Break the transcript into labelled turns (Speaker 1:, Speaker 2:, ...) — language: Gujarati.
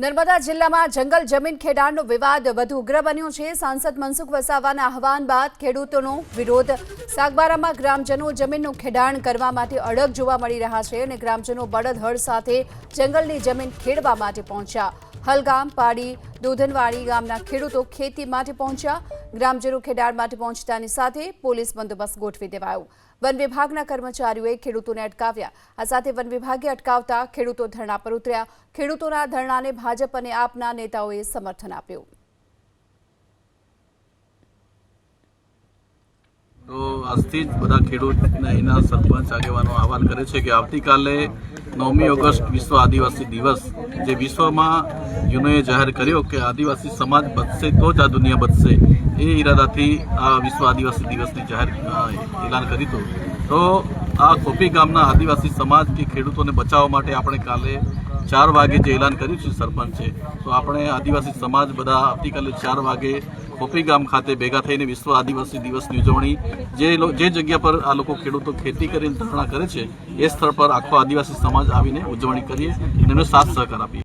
Speaker 1: નર્મદા જિલ્લામાં જંગલ જમીન ખેડાણનો વિવાદ વધુ ઉગ્ર બન્યો છે। સાંસદ મનસુખ વસાવાના આહવાન બાદ ખેડૂતોનો વિરોધ। સાગબારામાં ગ્રામજનો જમીનનું ખેડાણ કરવા માટે અડગ જોવા મળી રહ્યા છે અને ગ્રામજનો બળદહળ સાથે જંગલની જમીન ખેડવા માટે પહોંચ્યા। હલગામ, પાડી, દોધનવાડી ગામના ખેડૂતો ખેતી માટે પહોંચ્યા। ગ્રામજનો ખેડાણ માટે પહોંચતાની સાથે પોલીસ બંદોબસ્ત ગોઠવી દેવાયો। વન વિભાગના કર્મચારીઓએ ખેડૂતોને અટકાવ્યા। આ સાથે વન વિભાગે અટકાવતા ખેડૂતો ધરણા પર ઉતર્યા। ખેડૂતોના ધરણાને ભાજપ અને આપના નેતાઓએ સમર્થન આપ્યું।
Speaker 2: તો આજથી જ બધા ખેડૂતને એના સરપંચ આગેવાનો આહવાન કરે છે કે આવતીકાલે 9મી ઓગસ્ટ વિશ્વ આદિવાસી દિવસ જે વિશ્વમાં યુનોએ જાહેર કર્યો કે આદિવાસી સમાજ બચશે તો જ આ દુનિયા બચશે, એ ઈરાદાથી આ વિશ્વ આદિવાસી દિવસની એલાન કર્યું હતું। તો આ કોપી ગામના આદિવાસી સમાજ કે ખેડૂતોને બચાવવા માટે આપણે કાલે 4 વાગે જે એલાન કર્યું છે સરપંચે, તો આપણે આદિવાસી સમાજ બધા આવતીકાલે 4 વાગે કોપી ગામ ખાતે ભેગા થઈને વિશ્વ આદિવાસી દિવસની ઉજવણી જે જગ્યા પર આ લોકો ખેડૂતો ખેતી કરીને ધરણા કરે છે એ સ્થળ પર આખો આદિવાસી સમાજ આવીને ઉજવણી કરીએ અને એનો સાથ સહકાર આપીએ।